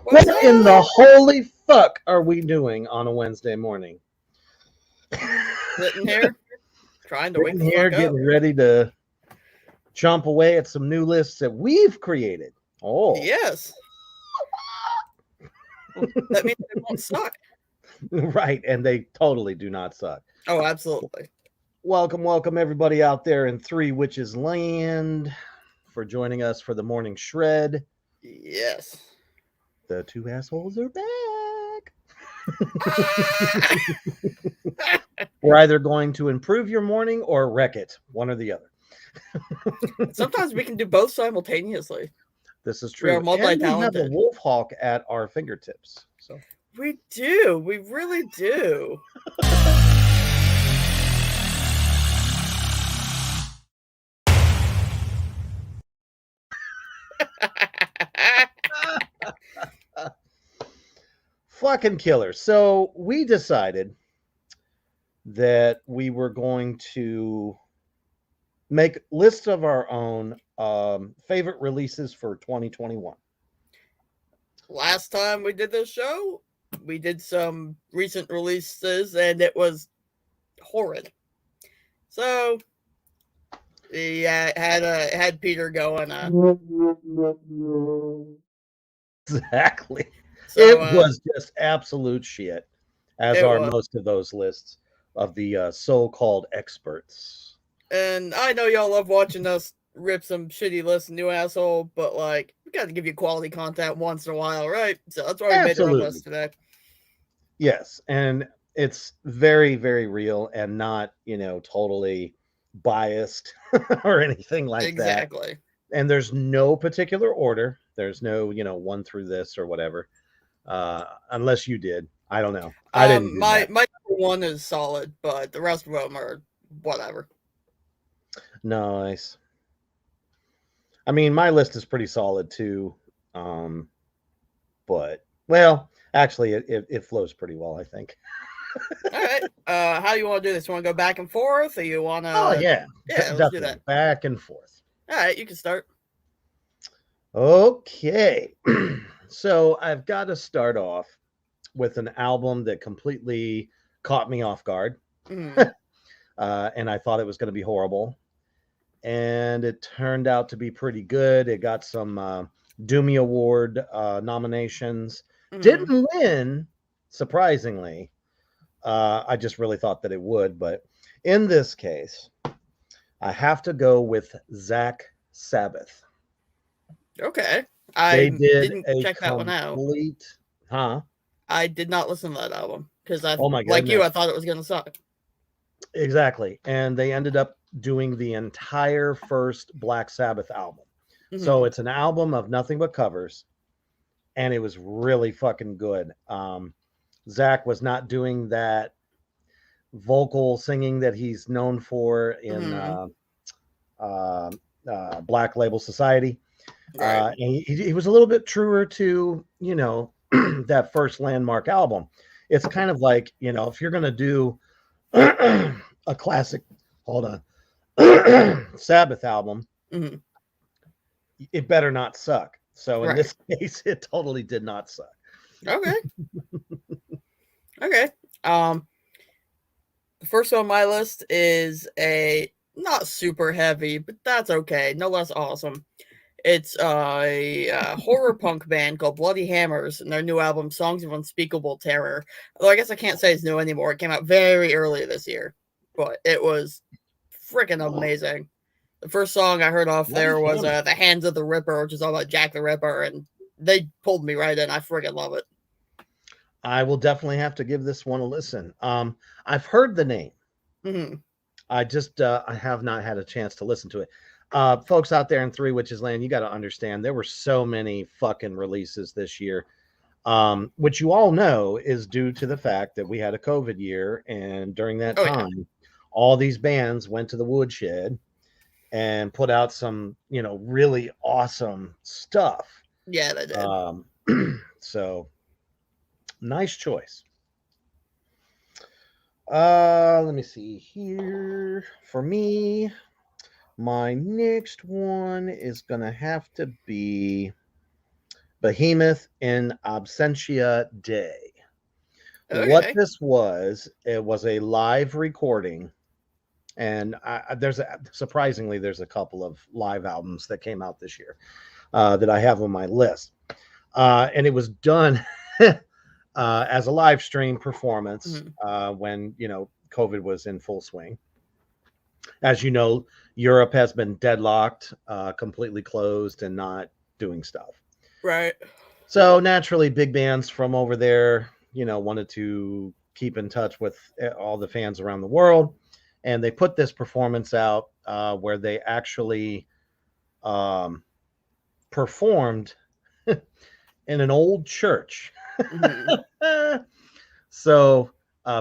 What's What in the up? holy fuck are we doing on a Wednesday morning? Sitting here, trying to wake Sitting the here fuck up. getting ready to jump away at some new lists that we've created. Oh, Yes. Well, that means they won't suck. right. And they totally do not suck. Oh, absolutely. Welcome, everybody out there in Three Witches Land for joining us for the morning shred. Yes. The two assholes are back. We're either going to improve your morning or wreck it, one or the other. Sometimes we can do both simultaneously. This is We are true. And we have a multi-talented. wolf hawk at our fingertips. So We do. We really do. fucking killer. So we decided that we were going to make lists of our own favorite releases for 2021. Last time we did this show, we did some recent releases and it was horrid. So yeah, had Peter going. Exactly. So It was just absolute shit, as it are was. most of those lists of the so-called experts. And I know y'all love watching us rip some shitty lists, new asshole, but like we got to give you quality content once in a while, right? So that's why we made our own Absolutely. list today. Yes, and it's very, very real and not, totally biased or anything like that. Exactly. And there's no particular order. There's no, one through this or whatever. Unless you did. I don't know. I didn't do My that. my number one is solid, but the rest of them are whatever. Nice. I mean, my list is pretty solid too. Um, but well, actually it flows pretty well, I think. All right. How you want to do this? You want to go back and forth, or you want Oh to? yeah, Yeah, let's do definitely that. back and forth. All right, you can start. Okay. So I've got to start off with an album that completely caught me off guard. Mm, And I thought it was going to be horrible. And it turned out to be pretty good. It got some Doomy Award nominations. mm. Didn't win, surprisingly. I just really thought that it would. But in this case, I have to go with Zach Sabbath. Okay. They I did didn't a check that one out. complete, huh? I did not listen to that album because I, Oh my like you, I goodness. thought it was gonna suck. Exactly. And they ended up doing the entire first Black Sabbath album. So Mm-hmm. it's an album of nothing but covers, and it was really fucking good. Zach was not doing that vocal singing that he's known for in Mm-hmm. uh, Black Label Society. Right. And he was a little bit truer to, that first landmark album. It's kind of like, if you're going to do a classic, hold on, Sabbath album, Mm-hmm. it better not suck. So in Right. this case, it totally did not suck. Okay. Okay. Um, the first on my list is a not super heavy, but that's okay. No less awesome. It's a horror punk band called Bloody Hammers, and their new album, Songs of Unspeakable Terror. Although I guess I can't say it's new anymore. It came out very early this year, but it was freaking amazing. The first song I heard off Bloody there was hammer. "The Hands of the Ripper," which is all about Jack the Ripper, and they pulled me right in. I freaking love it. I will definitely have to give this one a listen. I've heard the name. Mm-hmm. I have not had a chance to listen to it. Folks out there in Three Witches Land, you got to understand there were so many fucking releases this year, which you all know is due to the fact that we had a COVID year, and during that Oh yeah, time, all these bands went to the woodshed and put out some, really awesome stuff. yeah, they did. Um, so nice choice. Let me see here. For me, my next one is gonna have to be Behemoth in Absentia Day. What Okay. this was, it was a live recording, and surprisingly, there's a couple of live albums that came out this year that I have on my list, and it was done as a live stream performance Mhm. when COVID was in full swing. As you know, Europe has been deadlocked, completely closed, and not doing stuff. Right. So naturally, big bands from over there, wanted to keep in touch with all the fans around the world, and they put this performance out where they actually um, performed in an old church. Mhm. So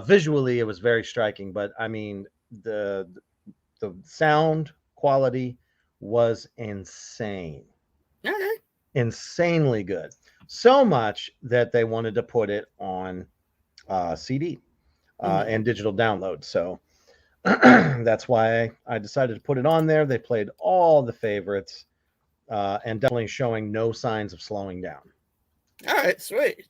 visually, it was very striking. But I mean, the sound quality was insane, Okay. insanely good. So much that they wanted to put it on CD Mhm. and digital download. So that's why I decided to put it on there. They played all the favorites and definitely showing no signs of slowing down. All right. Sweet.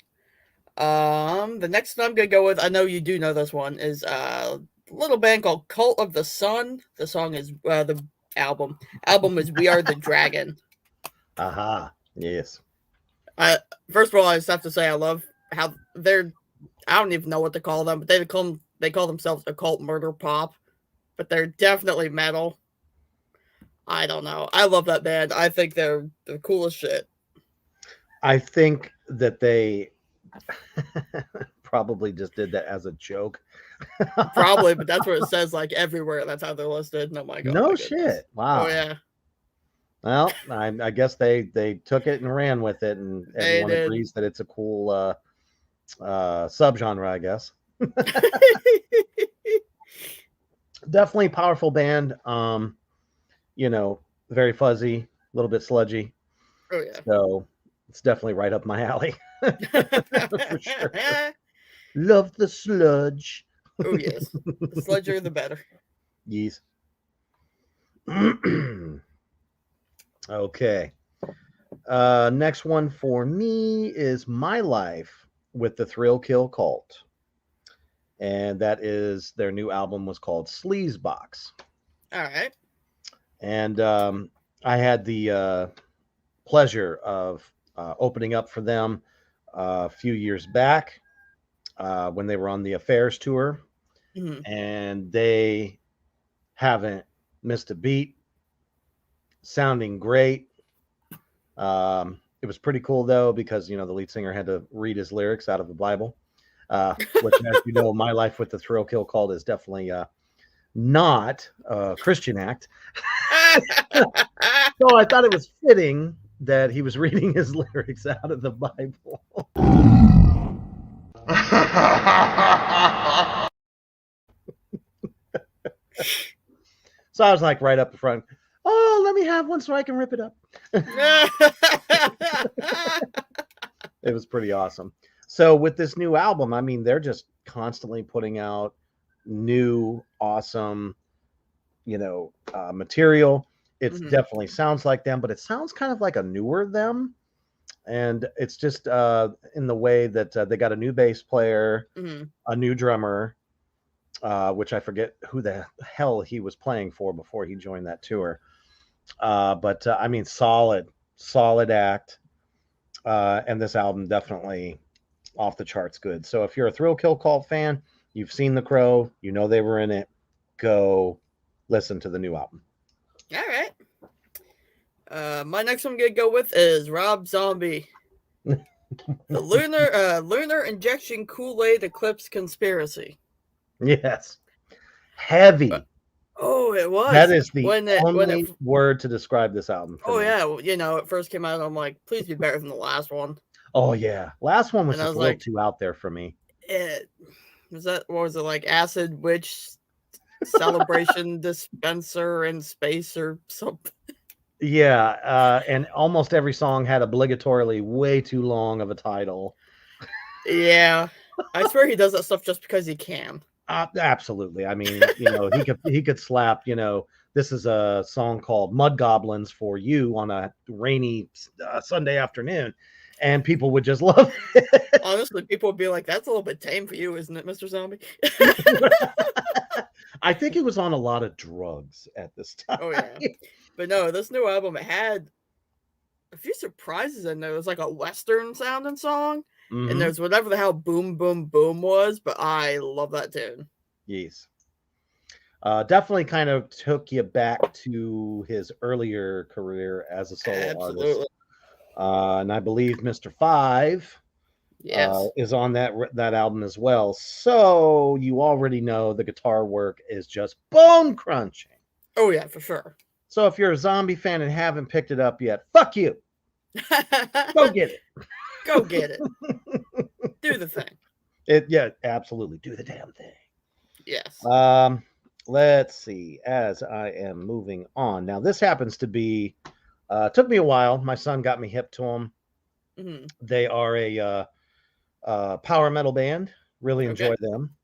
The next one I'm gonna go with, I know you do know this one, is a little band called Cult of the Sun. The song is the album is We Are the Dragon. Aha. Yes. I First of all, I just have to say I love how they're. I don't even know what to call them, but they call themselves occult murder pop, but they're definitely metal. I don't know. I love that band. I think they're the coolest shit. I think that they probably just did that as a joke. Probably, but that's what it says like everywhere. That's how they're listed. Oh my god, my No goodness. shit. Oh Wow. yeah, Well, I guess they took it and ran with it, and they everyone did. agrees that it's a cool subgenre, I guess. Definitely powerful band. Very fuzzy, a little bit sludgy. Oh yeah. So it's definitely right up my alley for sure. Love the sludge. Oh yes. The sludgier the better. Yes. Okay. Next one for me is My Life with the Thrill Kill Cult. And that is their new album was called Sleazebox. All right. And I had the pleasure of opening up for them a few years back when they were on the Affairs tour, Mhm. and they haven't missed a beat, sounding great. It was pretty cool though because the lead singer had to read his lyrics out of the Bible, which, as you know, My Life with the Thrill Kill Cult is definitely not a Christian act. So I thought it was fitting that he was reading his lyrics out of the Bible. So I was like right up the front. Oh, let me have one so I can rip it up. It was pretty awesome. So with this new album, I mean, they're just constantly putting out new, awesome, material. It's Mhm. definitely sounds like them, but it sounds kind of like a newer them. And it's just in the way that they got a new bass player, Mhm. a new drummer, which I forget who the hell he was playing for before he joined that tour. But I mean, solid act. And this album definitely off the charts good. So if you're a Thrill Kill Cult fan, you've seen The Crow, you know they were in it, go listen to the new album. All right. My next one I'm gonna go with is Rob Zombie. The lunar injection Kool-Aid eclipse conspiracy. Yes. Uh, Heavy. oh, it That was is the when it. only word to describe this album for Oh me. yeah, it first came out. I'm like, please be better than the last one. Oh yeah. Last one was And I just was a little like, too out there for me. it was that. What was it like? Acid witch celebration dispenser in space or something. Yeah, and almost every song had obligatorily way too long of a title. Yeah, I swear he does that stuff just because he can. Absolutely. I mean, he could slap, this is a song called Mud Goblins for you on a rainy Sunday afternoon. and people would just love it. Honestly, people would be like, "That's a little bit tame for you, isn't it, Mr. Zombie?" I think he was on a lot of drugs at this time. Oh yeah, but no, this new album, it had a few surprises in there. It was like a Western sounding song, and Mm-hmm. there's whatever the hell "Boom Boom Boom" was, but I love that tune. Yes. Definitely kind of took you back to his earlier career as a solo artist. Absolutely, And I believe Mr. Five yes. is on that album as well. So you already know the guitar work is just bone crunching. Oh yeah, for sure. So if you're a zombie fan and haven't picked it up yet, fuck you. Go get it. Go get it. Do the thing. Yeah, absolutely. Do the damn thing. Yes. Let's see. As I am moving on now, this happens to be. Took me a while. My son got me hip to them. Mm-hmm. They are a power metal band. Really Okay. enjoy them.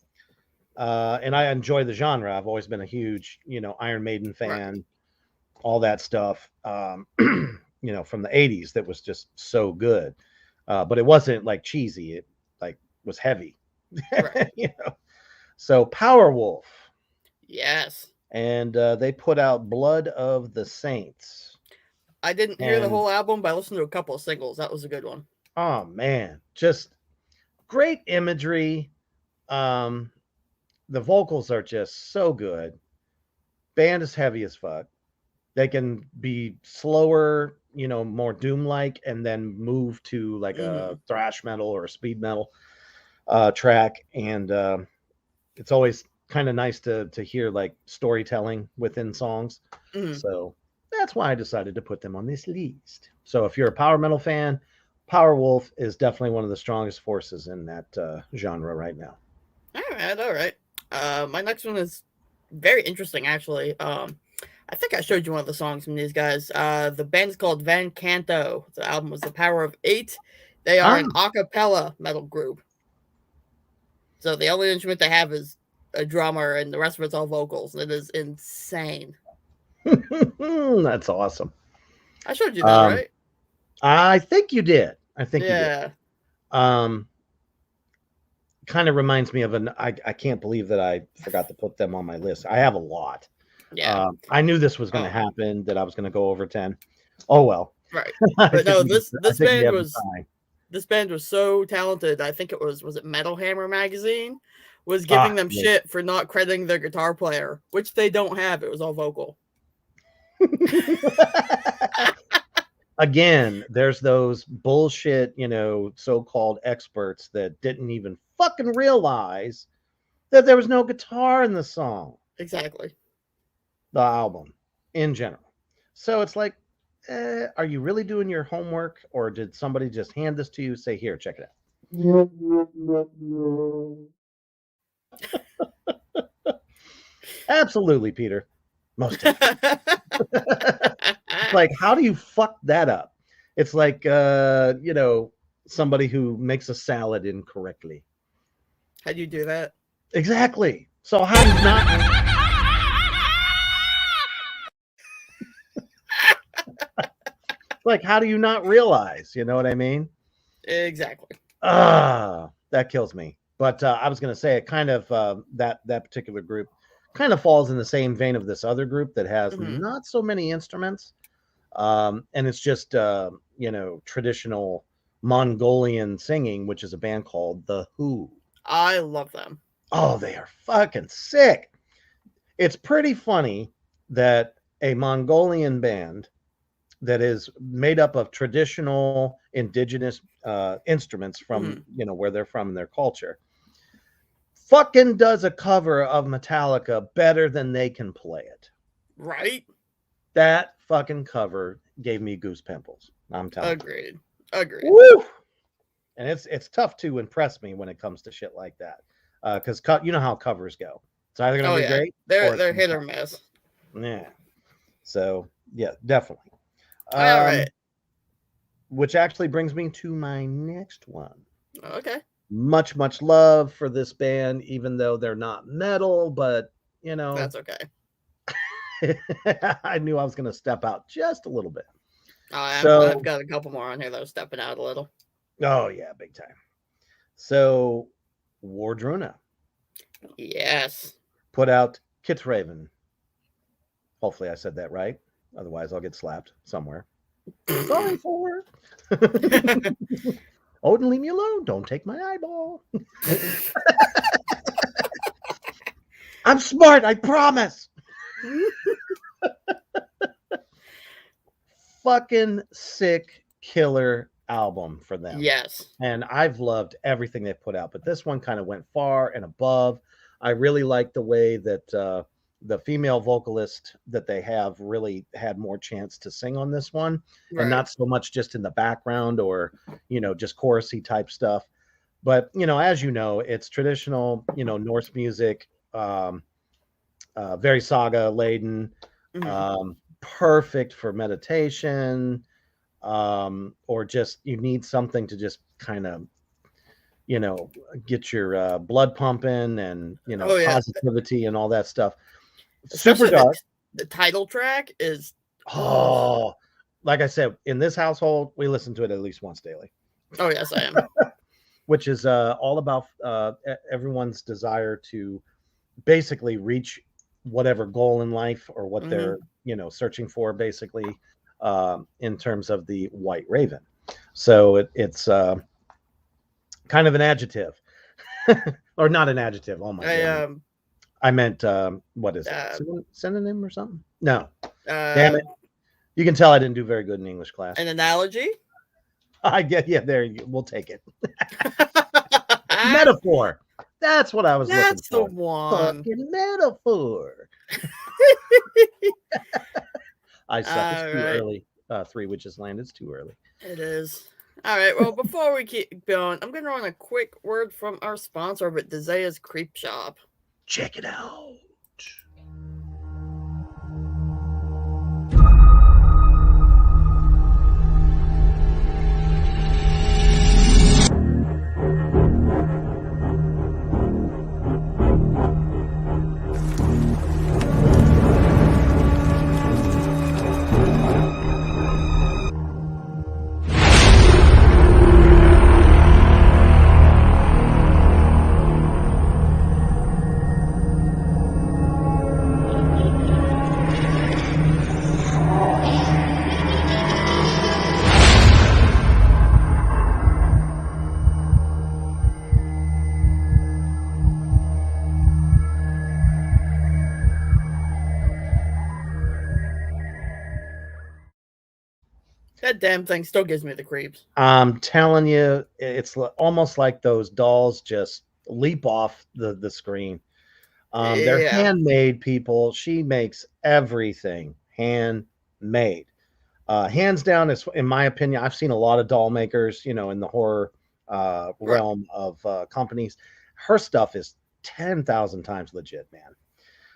And I enjoy the genre. I've always been a huge, Iron Maiden fan, Right. all that stuff. From the '80s, that was just so good. But it wasn't like cheesy. It like was heavy. Right. So Powerwolf, Yes. and they put out Blood of the Saints. I didn't hear the And whole album, but I listened to a couple of singles. That was a good one. oh man, just great imagery. Um, the vocals are just so good. Band is heavy as fuck. They can be slower, more doom like, and then move to like Mm-hmm. a thrash metal or a speed metal track. And it's always kind of nice to hear like storytelling within songs. Mm-hmm. So that's why I decided to put them on this list. So if you're a power metal fan, Powerwolf is definitely one of the strongest forces in that genre right now. All right. All right. My next one is very interesting, actually. I think I showed you one of the songs from these guys. The band is called Van Canto. The album was The Power of Eight. They are Ah, an a cappella metal group. So the only instrument they have is a drummer, and the rest of it's all vocals. It is insane. that's awesome. I showed you that, Um, right? I think you did. I think you did. Yeah. Um, Kind of reminds me of I can't believe that I forgot to put them on my list. I have a lot. Yeah. I knew this was going to Um, happen, that I was going to go over 10. Oh well. right. I But think no, we this I this think we band have the was time. this band was so talented. I think it was it Metal Hammer magazine was Ah, giving them yes. shit for not crediting their guitar player, which they don't have. It was all vocal. Again, there's those bullshit, so-called experts that didn't even fucking realize that there was no guitar in the song, Exactly. the album in general. So it's like, are you really doing your homework, or did somebody just hand this to you, say, here, check it out? Absolutely, Peter. Most definitely. Like, how do you fuck that up? It's like, somebody who makes a salad incorrectly. How do you do that? Exactly. So how do you not? Like, how do you not realize? You know what I mean? Exactly. That kills me. But I was going to say, it kind of that particular group kind of falls in the same vein of this other group that has Mm-hmm. not so many instruments, and it's just traditional Mongolian singing, which is a band called The Who. I love them. Oh, they are fucking sick. It's pretty funny that a Mongolian band that is made up of traditional indigenous instruments from Mm-hmm. where they're from and their culture fucking does a cover of Metallica better than they can play it. Right? That fucking cover gave me goose pimples. I'm telling Agreed. Agreed. you. Woo! And it's tough to impress me when it comes to shit like that, because you know how covers go. It's either going Oh to be yeah. great or it's They're gonna hit or suck. miss. Yeah. So yeah, definitely. All right. Which actually brings me to my next one. Okay. Much love for this band, even though they're not metal, but That's okay. I knew I was going to step out just a little bit. I've So got a couple more on here that are stepping out a little. Oh yeah, big time. So Wardruna Yes. put out Kit Raven. Hopefully I said that right. Otherwise I'll get slapped somewhere. Sorry for. Odin, leave me alone. Don't take my eyeball. I'm smart, I promise. Fucking sick killer album for them. Yes. And I've loved everything they've put out, but this one kind of went far and above. I really like the way that the female vocalist that they have really had more chance to sing on this one, and Right. not so much just in the background or just chorusy type stuff. But as you know, it's traditional, Norse music, very saga laden, Mhm. perfect for meditation, or just you need something to just kind of get your blood pumping and Oh yeah. positivity and all that stuff. Super Especially dark. the title track is oh. Oh, like I said, in this household, we listen to it at least once daily, Oh yes, I am. which is all about everyone's desire to basically reach whatever goal in life or what Hmm. they're searching for, basically, in terms of the White Raven. So it's kind of an adjective, or not an adjective. Oh my I goodness. I meant, what is it? uh Synonym or something? No. Damn uh it. You can tell I didn't do very good in English class. an analogy. I get, yeah, there you go. We'll take it. Metaphor. That's what I was looking That's the for. one. Fucking metaphor. I suck. It's All too right. early. Three Witches Land. It's too early. It is. All right. Well, before we keep going, I'm going to run a quick word from our sponsor over at Dezea's Creep Shop. Check it out. That damn thing still gives me the creeps. I'm telling you, it's almost like those dolls just leap off the screen. They're Yeah. handmade, people. She makes everything handmade. Hands down, is in my opinion. I've seen a lot of doll makers, in the horror Right. realm of companies. Her stuff is 10,000 times legit, man.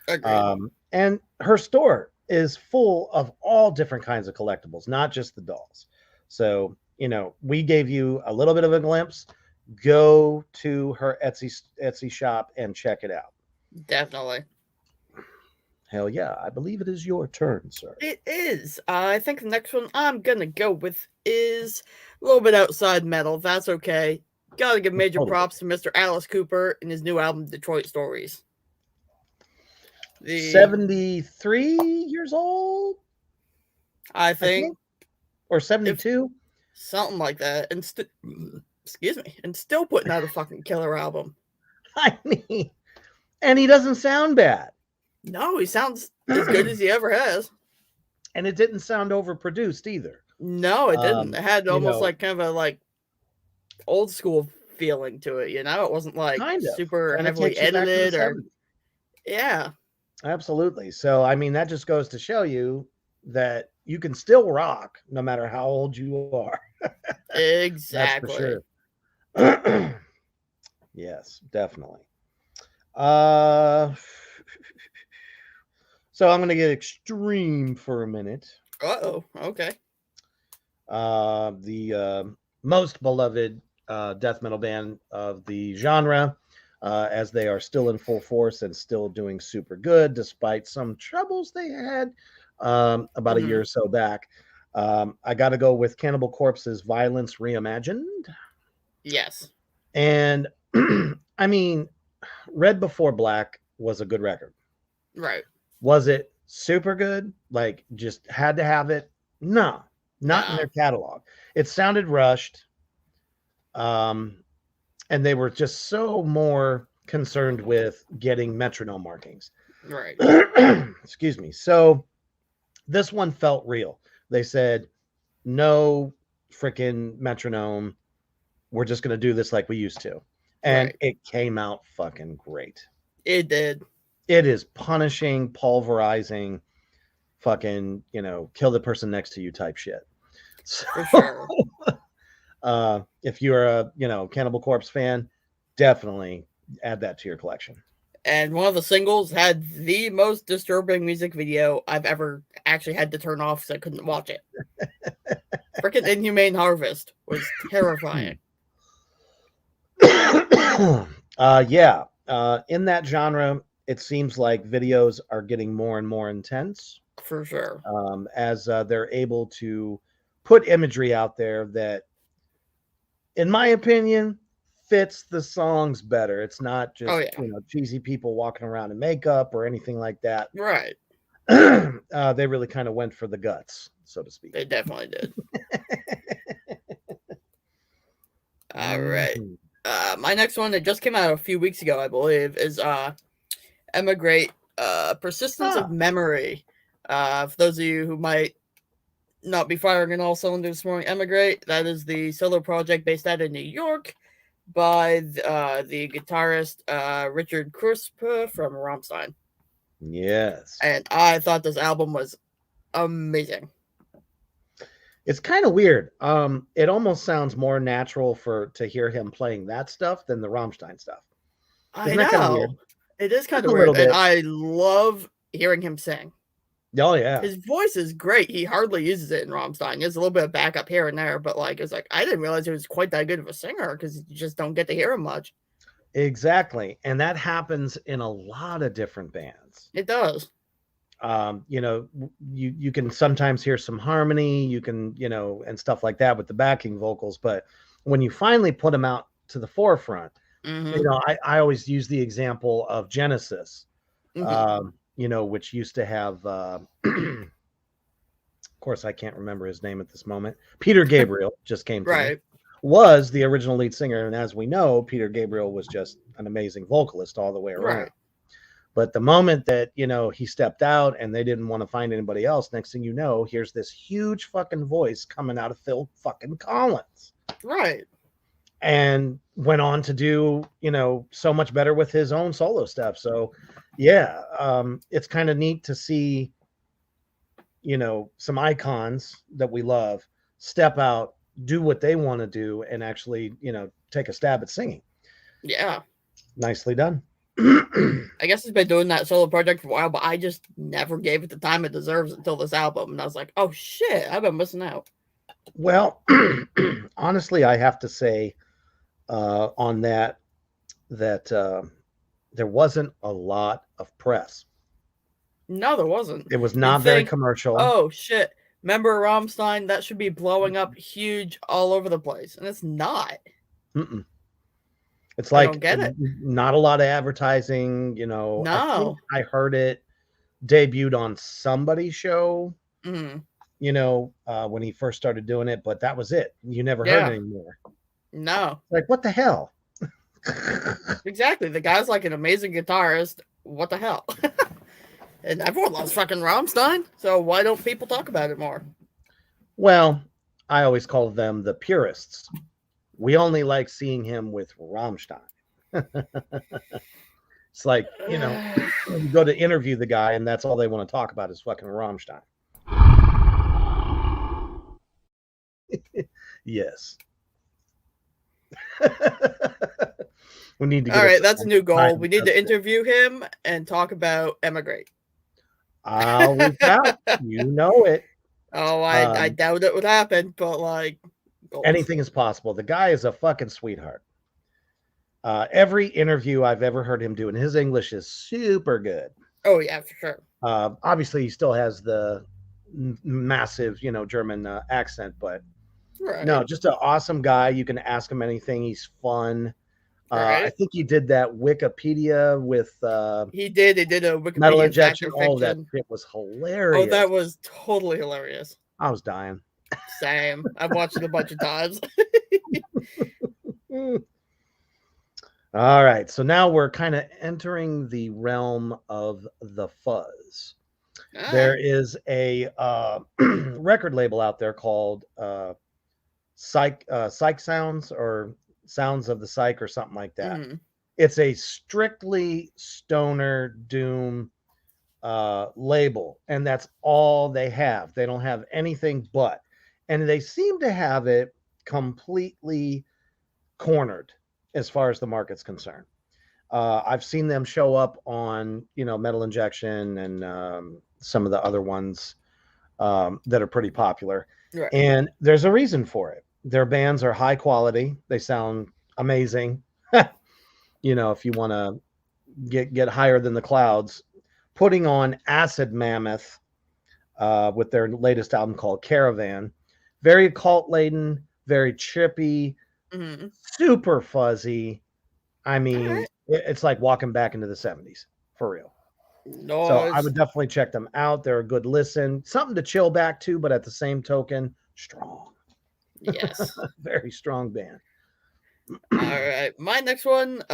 Agreed. And her store is full of all different kinds of collectibles, not just the dolls. So, we gave you a little bit of a glimpse. Go to her Etsy shop and check it out. Definitely. Hell yeah, I believe it is your turn, sir. It is. I think the next one I'm going to go with is a little bit outside metal. That's okay. Gotta give major Totally. props to Mr. Alice Cooper and his new album, Detroit Stories. 73 years old, I I think, think, or if 72. something like that, and excuse me, and still putting out a fucking killer album. I mean, and he doesn't sound bad. No, he sounds as good as he ever has. And it didn't sound overproduced either. No, it didn't. It had You almost know, like kind of a like old school feeling to it. It wasn't like kind super of heavily takes you back to the edited or 70s. yeah, Absolutely. So, I mean, that just goes to show you that you can still rock no matter how old you are. That's for exactly. sure. Yes, definitely. Uh, so I'm going to get extreme for a minute. Oh, okay. The most beloved death metal band of the genre, as they are still in full force and still doing super good despite some troubles they had about a year or so back. I got to go with Cannibal Corpse's Violence Reimagined. Yes. And I mean, Red Before Black was a good record. Right. Was it super good? Like, just had to have it? No, not in No. their catalog. It sounded rushed. Um, and they were just so more concerned with getting metronome markings. Right. Excuse me. So this one felt real. They said, no freaking metronome. We're just going to do this like we used to. And Right. it came out fucking great. It did. It is punishing, pulverizing, fucking, kill the person next to you type shit. So For sure. if you're a, Cannibal Corpse fan, definitely add that to your collection. And one of the singles had the most disturbing music video I've ever actually had to turn off because I couldn't watch it. Freaking Inhumane Harvest was terrifying. Yeah. In that genre, it seems like videos are getting more and more intense For sure. as they're able to put imagery out there that, in my opinion, fits the songs better. It's not Oh, just, yeah. cheesy people walking around in makeup or anything like that. Right. They really kind of went for the guts, so to speak. They definitely did. All right. Mhm. My next one that just came out a few weeks ago, I believe, is Emigrate, Persistence of Ah, Memory. For those of you who might not be firing in all cylinders this morning, Emigrate, that is the solo project based out of New York by the guitarist Richard Kruspe from Rammstein. yes. And I thought this album was amazing. It's kind of weird. It almost sounds more natural to hear him playing that stuff than the Rammstein stuff. I Isn't that kind of weird? know. It is kind Just of a weird. little And bit. I love hearing him sing. Oh yeah. His voice is great. He hardly uses it in Rammstein. He has a little bit of backup here and there, but it's like I didn't realize he was quite that good of a singer because you just don't get to hear him much. Exactly. And that happens in a lot of different bands. It does. You can sometimes hear some harmony, you can, and stuff like that with the backing vocals, but when you finally put them out to the forefront, Mm-hmm. I always use the example of Genesis, Mm-hmm. which used to have, of course, I can't remember his name at this moment. Peter Gabriel just came to me, Right. was the original lead singer. And as we know, Peter Gabriel was just an amazing vocalist all the way around. Right. But the moment that, he stepped out and they didn't want to find anybody else, next thing you know, here's this huge fucking voice coming out of Phil fucking Collins. Right. And went on to do, so much better with his own solo stuff. So, yeah, it's kind of neat to see, some icons that we love step out, do what they want to do, and actually, take a stab at singing. Yeah. Nicely done. I guess he's been doing that solo project for a while, but I just never gave it the time it deserves until this album. And I was like, oh shit, I've been missing out. Well, honestly, I have to say on that there wasn't a lot of press. No, there wasn't. It was You'd not very think, commercial. oh shit, remember Rammstein? That should be blowing up huge all over the place. And it's not. Mm-mm. It's I don't like get it. not a lot of advertising. I think No. I heard it debuted on somebody's show, Mm-hmm. when he first started doing it, but that was it. You never heard Yeah. it anymore. No. Like, what the hell? Exactly. The guy's like an amazing guitarist. What the hell? And everyone loves fucking Rammstein. So why don't people talk about it more? Well, I always call them the purists. We only like seeing him with Rammstein. It's like, you go to interview the guy and that's all they want to talk about is fucking Rammstein. Yes. We need to get All right, that's a new goal. We need to interview. interview him and talk about Emigrate. I'll reach out. You know it. Oh, I doubt it would happen, but goals. Anything is possible. The guy is a fucking sweetheart. Every interview I've ever heard him do, and his English is super good. Oh yeah, for sure. Obviously, he still has the massive, German accent, but No, Right. just an awesome guy. You can ask him anything. He's fun. I Right. think he did that Wikipedia with He did. They did a metal Wikipedia fact injection. or All of that fiction. shit was Oh, hilarious. that was totally hilarious. I was dying. Same. I've watched it a bunch of times. Mm. All right, so now we're kind of entering the realm of the fuzz. All There right. is a record label out there called Psych Sounds or Sounds of the Psych or something like that. Mm-hmm. It's a strictly stoner doom label, and that's all they have. They don't have anything but, and they seem to have it completely cornered as far as the market's concerned. I've seen them show up on, Metal Injection and some of the other ones that are pretty popular. Right. And there's a reason for it. Their bands are high quality. They sound amazing. If you want to get higher than the clouds, putting on Acid Mammoth with their latest album called Caravan, very occult laden, very trippy, Mm-hmm. super fuzzy. I All mean, right. it's like walking back into the 70s for real. So I Noise. would definitely check them out. They're a good listen, something to chill back to, but at the same token, strong, Yes. very strong band. All right. My next one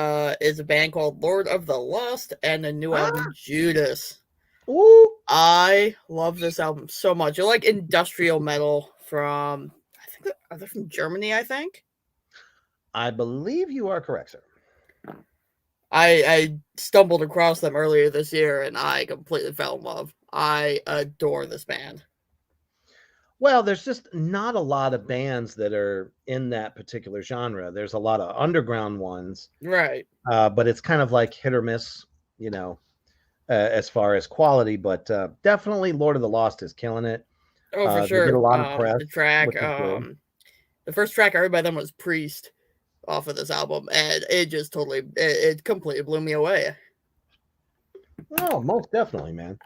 is a band called Lord of the Lost and the new album Ah, Judas. ooh, I love this album so much. I like industrial metal from are they from Germany, I think? I believe you are correct, sir. I stumbled across them earlier this year and I completely fell in love. I adore this band. Well, there's just not a lot of bands that are in that particular genre. There's a lot of underground ones, Right. but it's kind of like hit or miss, as far as quality. But definitely, Lord of the Lost is killing it. Oh, for They get a sure. lot of press, The track, which is good. the first track I heard by them was Priest off of this album, and it just it completely blew me away. Oh, most definitely, man.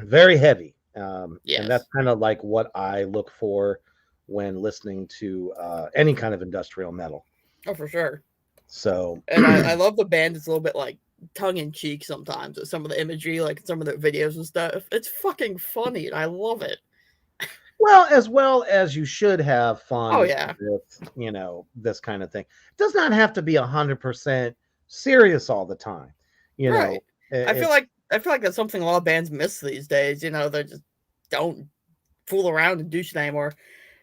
Very heavy, and that's Yes. kind of like what I look for when listening to any kind of industrial metal. Oh, for sure. So, And I love the band. It's a little bit like tongue in cheek sometimes with some of the imagery, like some of the videos and stuff. It's fucking funny, and I love it. well as you should have Oh fun yeah. with, this kind of thing. It does not have to be 100% serious all the time. You Right. know, it's I feel like that's something a lot of bands miss these days. They just don't fool around and do shit anymore.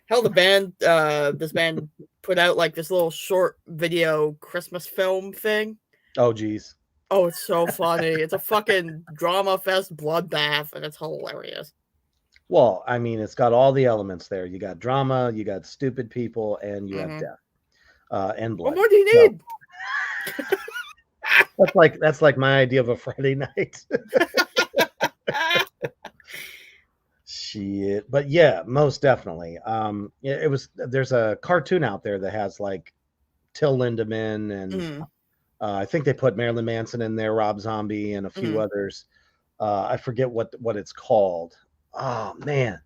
Hell, this band put out like this little short video Christmas film thing. oh geez. Oh, it's so funny. It's a fucking drama fest bloodbath, and it's hilarious. Well, I mean, it's got all the elements there. You got drama, you got stupid people, and you have Mm-hmm. death and What blood. more do you So need? that's like my idea of a Friday night. Shit. But yeah, most definitely. It was there's a cartoon out there that has like Till Lindemann and Mm-hmm. I think they put Marilyn Manson in there, Rob Zombie, and a few Mm-hmm. others. I forget what it's called. Oh man.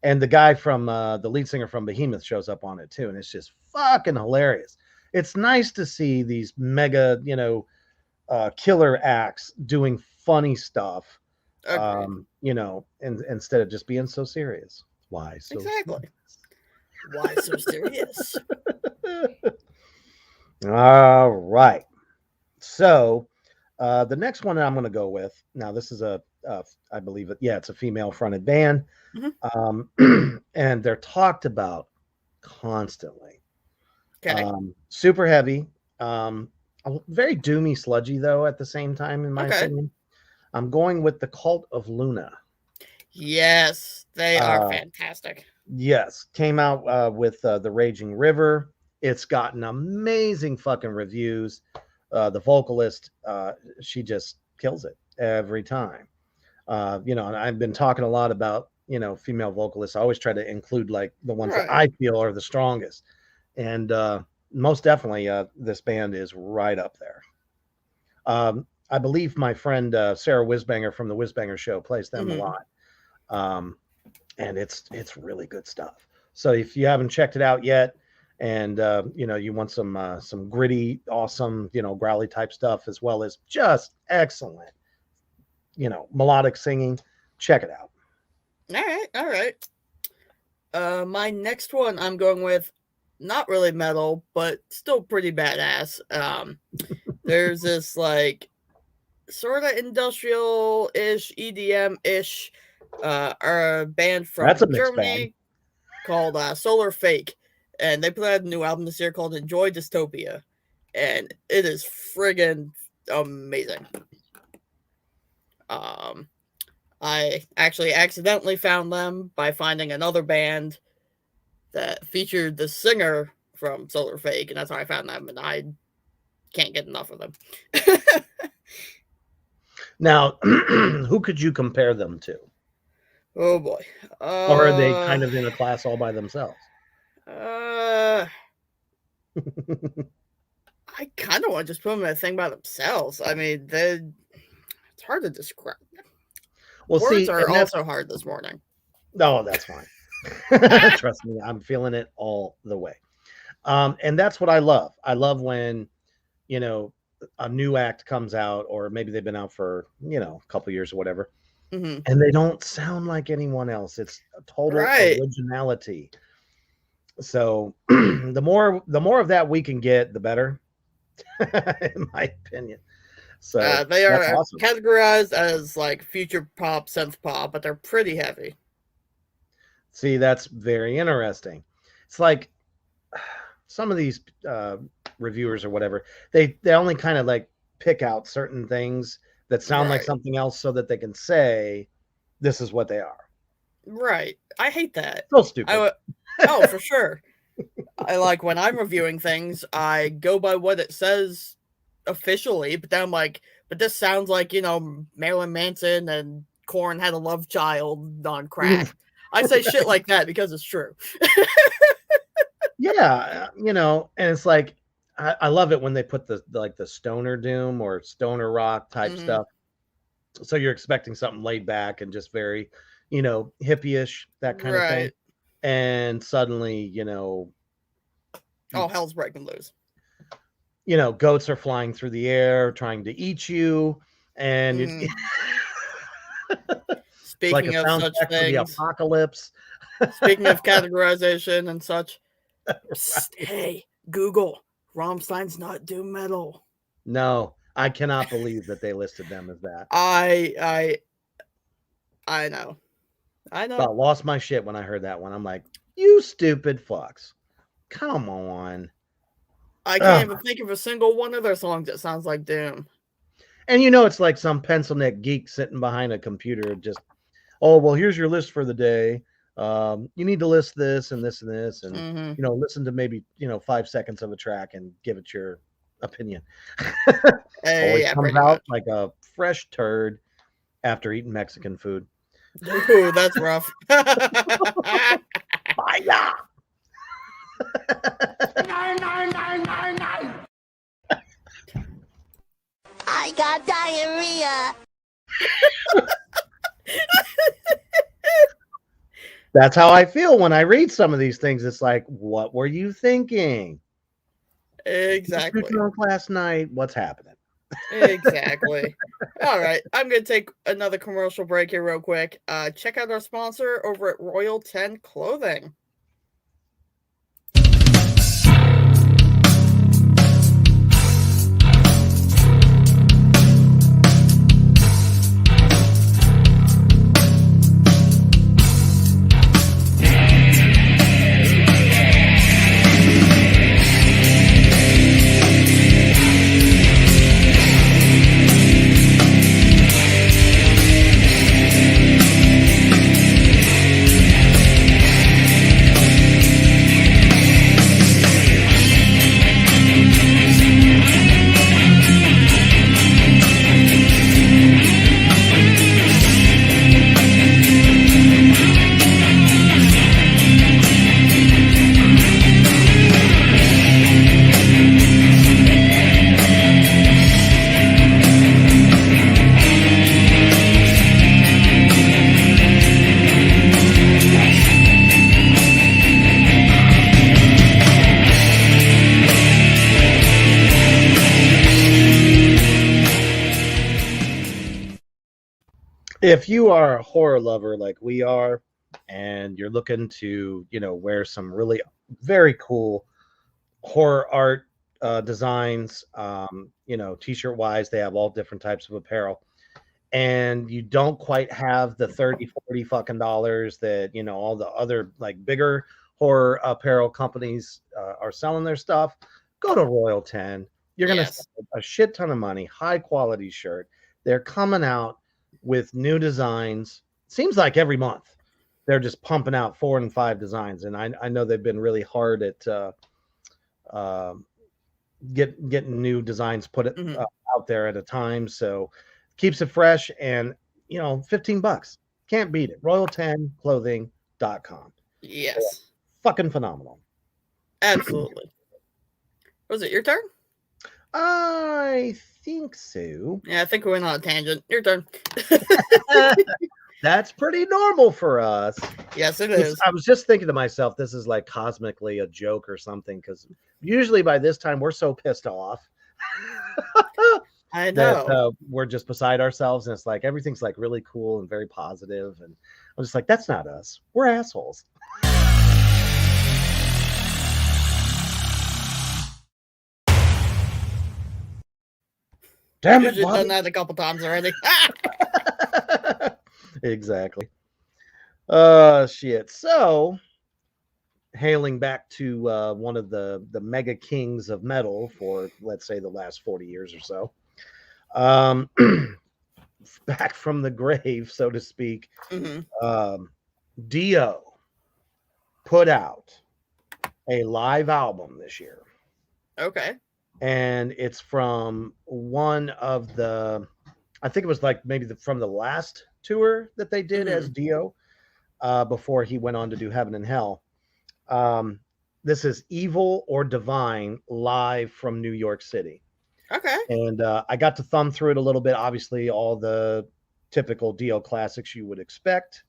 And the guy from the lead singer from Behemoth shows up on it too, and it's just fucking hilarious. It's nice to see these mega, killer acts doing funny stuff, Agreed. and instead of just being so serious. Why so Exactly. Why so serious? serious? All right. So the next one that I'm going to go with now, this is I believe it's a female fronted band, Mm-hmm. and they're talked about constantly. Okay. Super heavy, very doomy, sludgy though at the same time, in my Okay. opinion. I'm going with the Cult of Luna. Yes, they are Uh, fantastic. yes, came out with the Raging River. It's gotten amazing fucking reviews. The vocalist, she just kills it every time. And I've been talking a lot about female vocalists. I always try to include like the ones that Right. I feel are the strongest, and most definitely this band is right up there. I believe my friend Sarah Wisbanger from the Wisbanger Show plays them a Mm-hmm. lot, and it's really good stuff. So if you haven't checked it out yet, and you want some gritty, awesome, growly type stuff, as well as just excellent, melodic singing, check it out. All right. My next one I'm going with, not really metal, but still pretty badass. There's this like sort of industrial-ish, EDM-ish, band from That's a mixed Germany bag. called Solar Fake, and they put out a new album this year called Enjoy Dystopia, and it is friggin' amazing. I actually accidentally found them by finding another band that featured the singer from Solar Fake, and that's how I found them, and I can't get enough of them. Now, who could you compare them to? Oh boy. Or are they kind of in a class all by themselves? I kind of want to just put them in a thing by themselves. I mean, it's hard to describe. Well, Words are also hard this morning. No, that's fine. Trust me, I'm feeling it all the way. And that's what I love. I love when, a new act comes out, or maybe they've been out for, a couple years or whatever, and they don't sound like anyone else. It's a total originality. So the more of that we can get, the better, in my opinion. So they are awesome. Categorized as like future pop, synth pop, but they're pretty heavy. See, that's very interesting. It's like some of these reviewers or whatever, they only kind of like pick out certain things that sound like something else so that they can say this is what they are. Right. I hate that. So stupid. Oh, for sure. I like when I'm reviewing things, I go by what it says officially, but then I'm like, but this sounds like, Marilyn Manson and Korn had a love child on crack. I say shit like that because it's true. Yeah, and it's like I love it when they put the stoner doom or stoner rock type stuff. So you're expecting something laid back and just very, hippie-ish, that kind of thing. And suddenly, oh, hell's breaking loose. Goats are flying through the air trying to eat you, and speaking of such things, the apocalypse. Speaking of categorization and such, hey, Google, Rammstein's not doom metal. No, I cannot believe that they listed them as that. I know. I lost my shit when I heard that one. I'm like, you stupid fucks. Come on. I can't even think of a single one of their songs that sounds like doom. And it's like some pencil neck geek sitting behind a computer just, oh, well, here's your list for the day. You need to list this and this and this, and listen to maybe 5 seconds of a track and give it your opinion. Always comes out like a fresh turd after eating Mexican food. Ooh, that's rough. Fire! I got diarrhea. That's how I feel when I read some of these things. It's like, what were you thinking? Exactly. Last night, what's happening? Exactly. All right, I'm going to take another commercial break here real quick. Check out our sponsor over at Royal 10 Clothing. If you are a horror lover like we are, and you're looking to, wear some really very cool horror art designs, t-shirt wise, they have all different types of apparel. And you don't quite have the 30, 40 fucking dollars that, all the other like bigger horror apparel companies are selling their stuff, go to Royal 10. You're going to Yes. save a shit ton of money, high quality shirt. They're coming out with new designs. Seems like every month they're just pumping out 4 and 5 designs. And I know they've been really hard at uh, getting new designs put out there at a time. So keeps it fresh, and $15. Can't beat it. Royal10clothing.com. Yes. Fucking phenomenal. Absolutely. Was it your turn? I think so. Yeah, I think we went on a tangent. Your turn. That's pretty normal for us. Yes, it is. I was just thinking to myself, this is like cosmically a joke or something, because usually by this time we're so pissed off. I know. That we're just beside ourselves, and it's like everything's like really cool and very positive, and I'm just like, that's not us. We're assholes. Damn it, You've Bobby. done that a couple times already. Exactly. Shit. So, hailing back to one of the mega kings of metal for, let's say, the last 40 years or so. Back from the grave, so to speak. Dio put out a live album this year. Okay. And it's from one of the, I think it was like maybe from the last tour that they did as Dio, before he went on to do Heaven and Hell. This is Evil or Divine live from New York City. Okay. And I got to thumb through it a little bit. Obviously, all the typical Dio classics you would expect.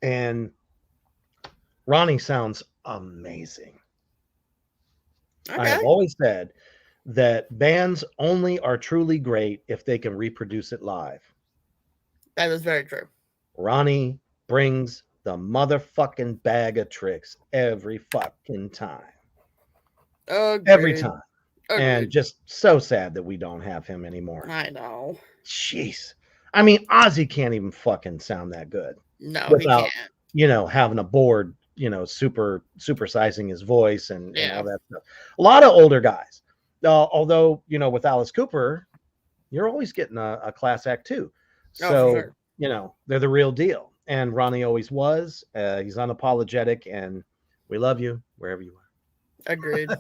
And Ronnie sounds amazing. Okay. I have always said that bands only are truly great if they can reproduce it live. That is very true. Ronnie brings the motherfucking bag of tricks every fucking time. Agreed. Every time. Agreed. And just so sad that we don't have him anymore. I know. Jeez. I mean, Ozzy can't even fucking sound that good. No, without, he can't. Having a board, supersizing his voice and all that stuff. A lot of older guys. Although, with Alice Cooper, you're always getting a class act too. So, for sure. They're the real deal. And Ronnie always was. He's unapologetic, and we love you wherever you are. Agreed.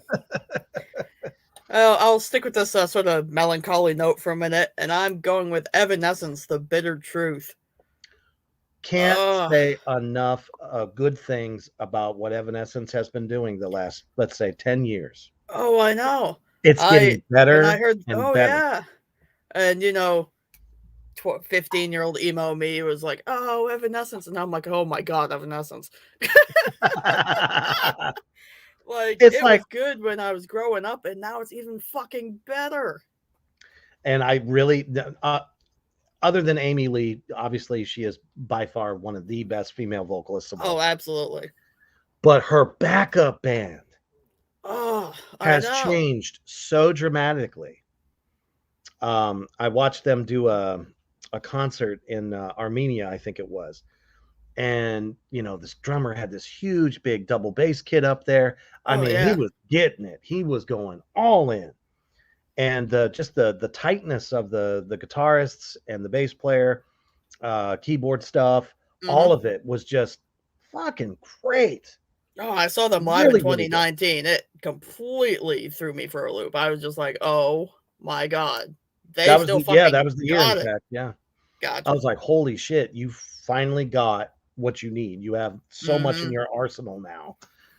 I'll stick with this sort of melancholy note for a minute, and I'm going with Evanescence, The Bitter Truth. Can't say enough good things about what Evanescence has been doing the last, let's say, 10 years. Oh, I know. It's getting better. I heard, and better. Yeah. And, 15-year-old emo me was like, oh, Evanescence. And I'm like, oh my God, Evanescence. It was good when I was growing up, and now it's even fucking better. And I really, other than Amy Lee, obviously she is by far one of the best female vocalists of all. Oh, absolutely. But her backup band has changed so dramatically. I watched them do a concert in Armenia, I think it was. And, this drummer had this huge, big double bass kit up there. I mean, he was getting it. He was going all in. And just the tightness of the guitarists and the bass player, keyboard stuff, all of it was just fucking great. Oh, I saw them live in 2019. Really, it completely threw me for a loop. I was just like, oh my God. That was the year, in fact. Yeah. Gotcha. I was like, holy shit, you finally got what you need. You have so much in your arsenal now.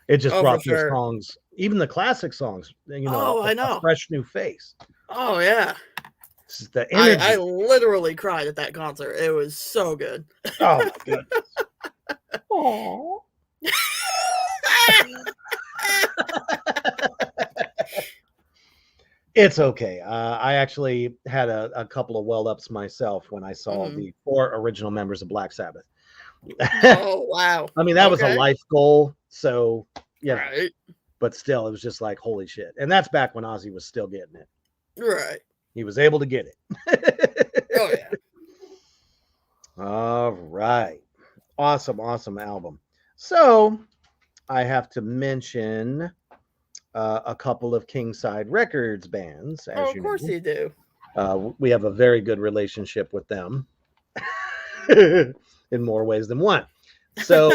It just brought those songs, even the classic songs, I know. A fresh new face. Oh, yeah. The energy. I literally cried at that concert. It was so good. Oh, my goodness. Aww. It's okay. I actually had a couple of weld-ups myself when I saw the 4 original members of Black Sabbath. Oh, wow. I mean, that was a Okay. life goal, so, you know, Right. but still, it was just like, holy shit. And that's back when Ozzy was still getting it. Right. He was able to get it. Oh, yeah. All right. Awesome, awesome album. So, I have to mention a couple of Kingside Records bands, as Oh, of you course know. you do. We have a very good relationship with them in more ways than one. So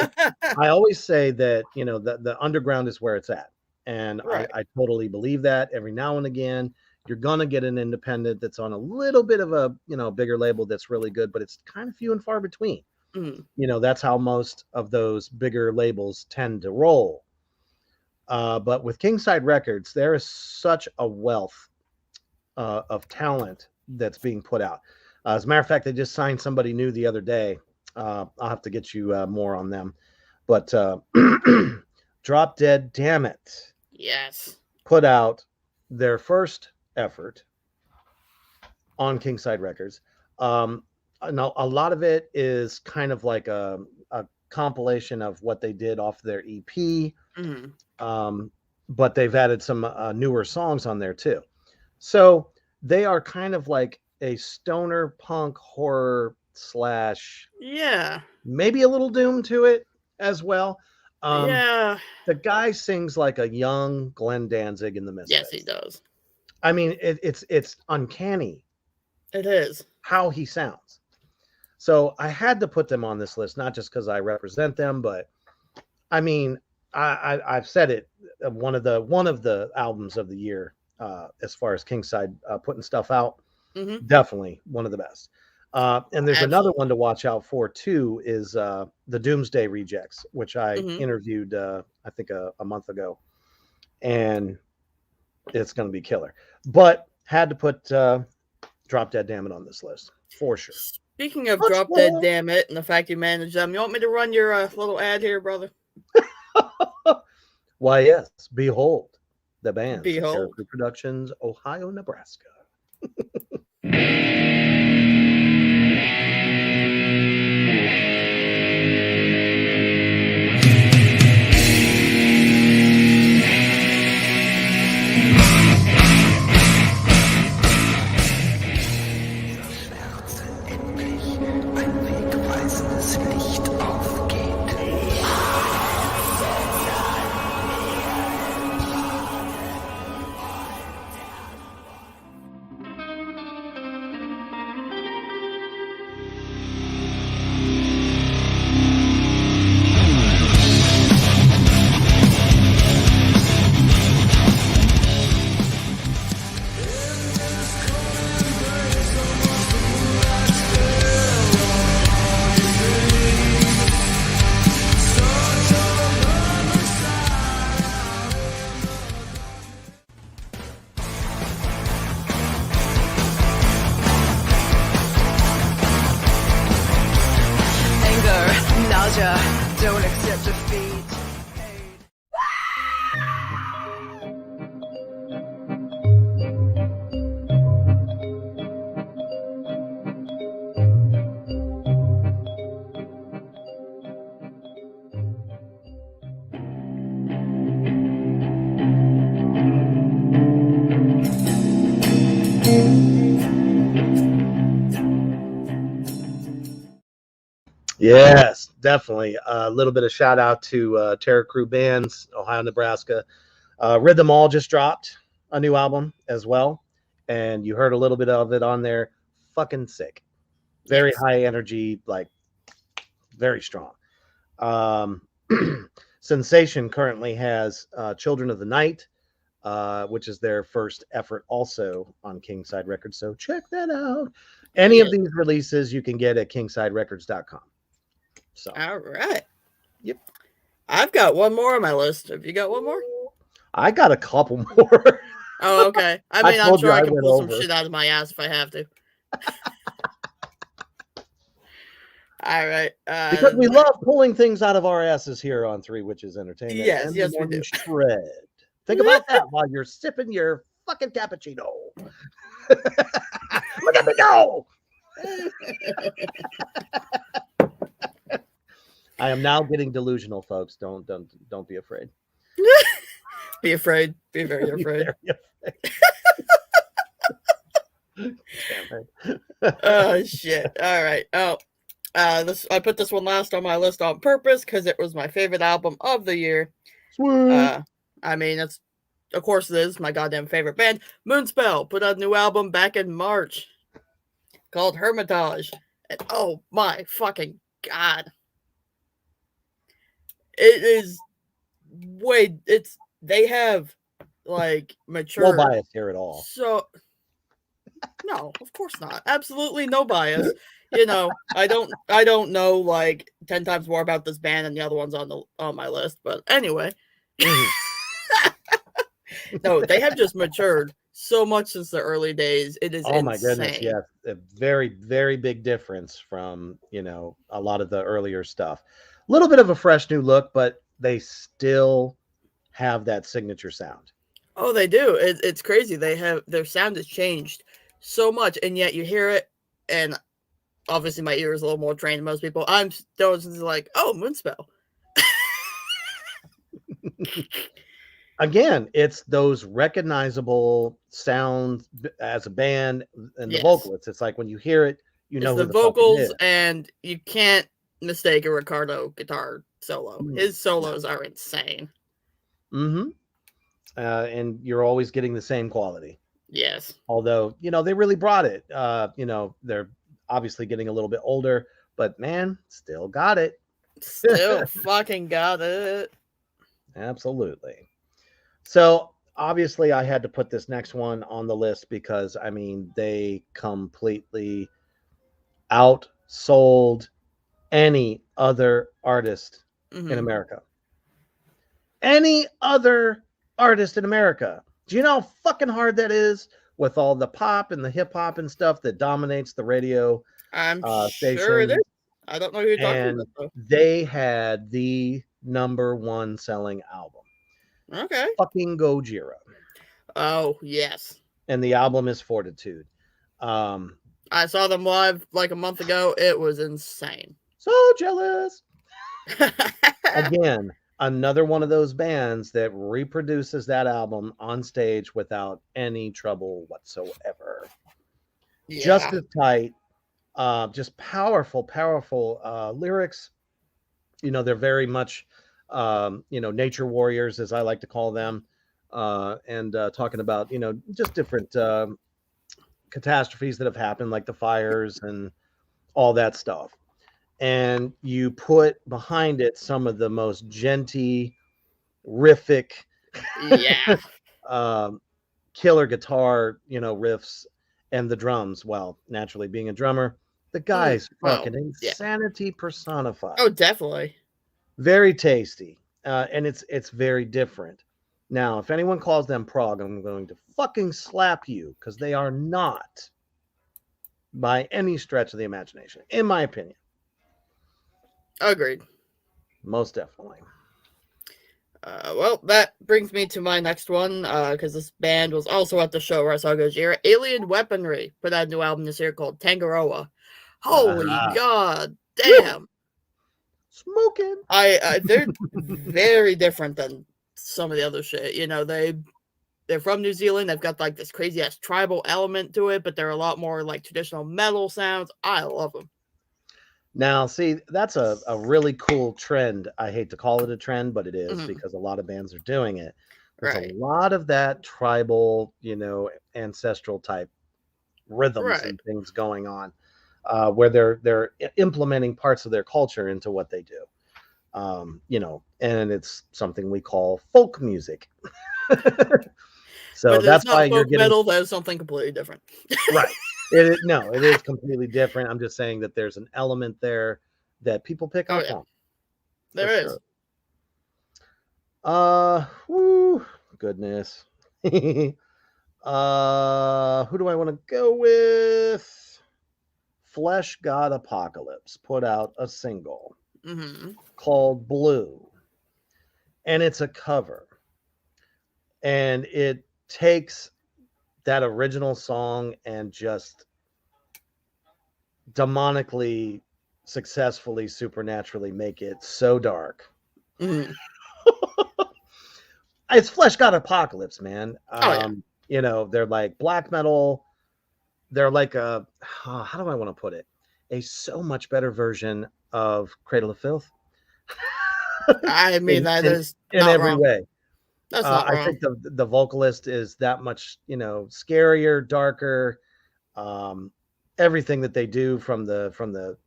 I always say that, you know, the underground is where it's at. And Right. I totally believe that. Every now and again, you're going to get an independent that's on a little bit of a, you know, bigger label that's really good, but it's kind of few and far between. Mm. You know, that's how most of those bigger labels tend to roll. But with Kingside Records, there is such a wealth of talent that's being put out. As a matter of fact, they just signed somebody new the other day. I'll have to get you more on them. But Drop Dead Damn It Yes. put out their first effort on Kingside Records. Now, a lot of it is kind of like a compilation of what they did off their EP. But they've added some newer songs on there too. So they are kind of like a stoner punk horror slash, Yeah. maybe a little doom to it as well. Yeah. The guy sings like a young Glenn Danzig in the Misfits. Yes, he does. I mean, it's uncanny It is. how he sounds. So I had to put them on this list, not just because I represent them, but I mean, I've said it. One of the albums of the year, as far as Kingside putting stuff out, definitely one of the best. And there's another one to watch out for too, is the Doomsday Rejects, which I interviewed I think a month ago, and it's going to be killer. But had to put Drop Dead Damn It on this list for sure. Speaking of Drop Dead Damn It and the fact you manage them, you want me to run your little ad here, brother? Why, yes. Behold the band. Behold. Productions, Ohio, Nebraska. Don't accept defeat. Yes, definitely. A little bit of shout out to Terror Crew Bands, Ohio, Nebraska. Rhythm All just dropped a new album as well, and you heard a little bit of it on there. Fucking sick. Very high energy, like very strong. Sensation currently has Children of the Night, which is their first effort also on Kingside Records. So check that out. Any of these releases you can get at kingsiderecords.com. So, all right. Yep. I've got one more on my list. Have you got one more? I got a couple more. Oh, okay. I mean, I'm sure I can pull some shit out of my ass if I have to. All right. Because we love pulling things out of our asses here on Three Witches Entertainment. Yes, we do. Shred. Think about that while you're sipping your fucking cappuccino. Look at me go. I am now getting delusional, folks. Don't be afraid. Be afraid. Be very afraid. Damn it. Oh shit! All right. Oh, I put this one last on my list on purpose because it was my favorite album of the year. Sweet. I mean, it's of course it is my goddamn favorite band. Moonspell put out a new album back in March called Hermitage, and oh my fucking god, it is they have like mature. No bias here at all. So no, of course not. Absolutely no bias. You know, I don't know like 10 times more about this band than the other ones on my list, but anyway. No, they have just matured so much since the early days. It is insane. My goodness, yes. A very, very big difference from, a lot of the earlier stuff. A little bit of a fresh new look, but they still have that signature sound. Oh, they do. It's crazy. Their sound has changed so much, and yet you hear it, and obviously my ear is a little more trained than most people. I'm still just like, oh, Moonspell. Again, it's those recognizable sounds as a band and the Yes. vocalists. It's like when you hear it, you know It's who the the fuck it vocals, is. and you can't mistake a Ricardo guitar solo. Mm. His solos are insane. Mm-hmm. And you're always getting the same quality. Yes. Although, they really brought it. They're obviously getting a little bit older, but man, still got it. Still fucking got it. Absolutely. So obviously I had to put this next one on the list because, I mean, they completely outsold any other artist in America. Any other artist in America. Do you know how fucking hard that is with all the pop and the hip hop and stuff that dominates the radio? I'm station? sure it is. I don't know who you're talking about, though. They had the #1 selling album. Okay. Fucking Gojira. Oh, yes. And the album is Fortitude. I saw them live like a month ago. It was insane. So jealous. Again, another one of those bands that reproduces that album on stage without any trouble whatsoever. Yeah. Just as tight, just powerful lyrics. They're very much, nature warriors, as I like to call them, and talking about, just different catastrophes that have happened, like the fires and all that stuff. And you put behind it some of the most genty, riffic, killer guitar, riffs, and the drums. Well, naturally being a drummer, the guy's fucking insanity personified. Oh, definitely. Very tasty. And it's very different. Now, if anyone calls them prog, I'm going to fucking slap you, because they are not by any stretch of the imagination, in my opinion. Agreed. Most definitely. Well, that brings me to my next one, because this band was also at the show where I saw Gojira. Alien Weaponry put out a new album this year called Tangaroa. Holy god damn. Smoking. They're very different than some of the other shit. They're from New Zealand. They've got like this crazy ass tribal element to it, but they're a lot more like traditional metal sounds. I love them. Now, see, that's a really cool trend. I hate to call it a trend, but it is, because a lot of bands are doing it. There's a lot of that tribal, ancestral type rhythms and things going on, where they're implementing parts of their culture into what they do. And it's something we call folk music. So that's why you're getting metal. That is something completely different. Right. It is completely different. I'm just saying that there's an element there that people pick up on. There is. Sure. Goodness. Who do I want to go with? Flesh God Apocalypse put out a single called Blue. And it's a cover. And it takes that original song and just demonically, successfully, supernaturally make it so dark. Mhm. It's Flesh God Apocalypse, man. Yeah. You know, they're like black metal. They're like a, how do I want to put it? A so much better version of Cradle of Filth. I mean, that is In not every wrong. way. That's not I wrong. think the vocalist is that much, you know, scarier, darker. Everything that they do from the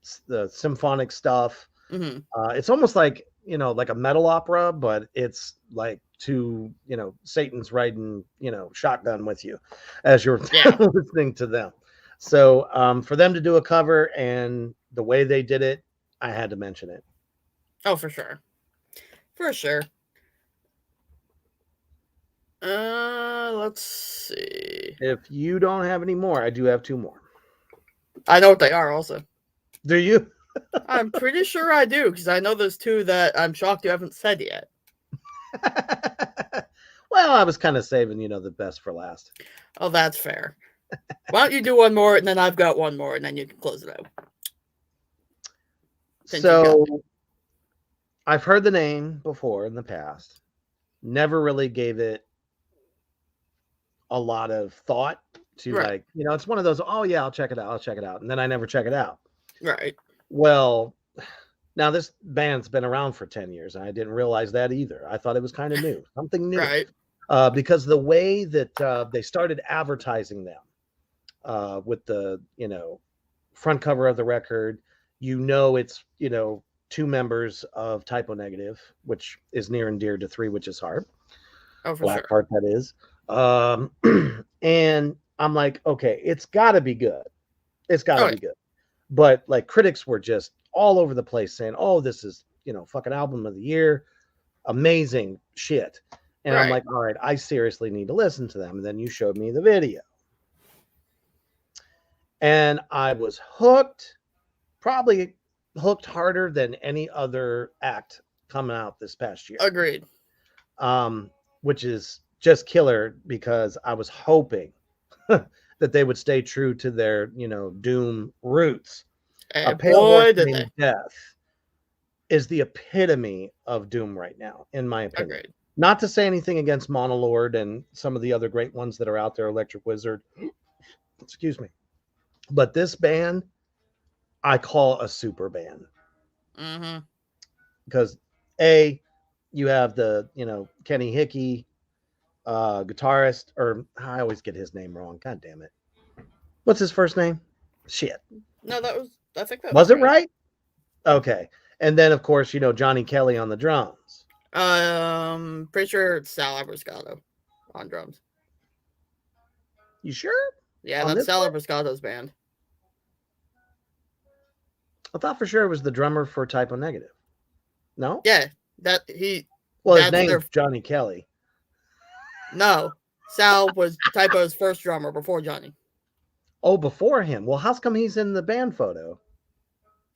symphonic stuff. Hmm. It's almost like, you know, like a metal opera, but it's like to, you know, Satan's riding, you know, shotgun with you as you're Yeah. listening to them. So for them to do a cover and the way they did it, I had to mention it. Oh, for sure. For sure. Let's see. If you don't have any more, I do have two more. I know what they are also. Do you? I'm pretty sure I do, because I know there's two that I'm shocked you haven't said yet. Well, I was kind of saving, you know, the best for last. Oh, that's fair. Why don't you do one more, and then I've got one more, and then you can close it out. Since you've got So I've heard the name before in the past. Never really gave it a lot of thought to Right. like, you know, it's one of those, oh yeah, I'll check it out. I'll check it out. And then I never check it out. Right. Well, now this band's been around for 10 years and I didn't realize that either. I thought it was kind of new, something new. Right. Because the way that they started advertising them with the, you know, front cover of the record, you know, it's, you know, two members of Typo Negative, which is near and dear to Three Witches' Heart. Oh, for Black sure. Heart, that is. And I'm like, okay, it's got to be good. It's got to be good. But like critics were just all over the place saying, oh, this is, you know, fucking album of the year. Amazing shit. And I'm like, all right, I seriously need to listen to them. And then you showed me the video. And I was hooked, probably hooked harder than any other act coming out this past year. Agreed. Which is just killer because I was hoping that they would stay true to their, you know, Doom roots. And A Pale boy, Horse did Named they. Death is the epitome of Doom right now, in my opinion. Agreed. Not to say anything against Monolord and some of the other great ones that are out there, Electric Wizard. Excuse me. But this band, I call a super band. Mm-hmm. Because A, you have the, you know, Kenny Hickey, guitarist, or I always get his name wrong. God damn it. What's his first name? Shit. No, that was, I think that Was it right? Okay. And then, of course, you know, Johnny Kelly on the drums. Pretty sure it's Sal Abriscato on drums. You sure? Yeah, On that's this Sal one? Abriscato's band. I thought for sure it was the drummer for Typo Negative. No? Yeah, that he. Well, his that's name's their- Johnny Kelly. No, Sal was Typo's first drummer before Johnny. Oh, before him. Well, how's come he's in the band photo?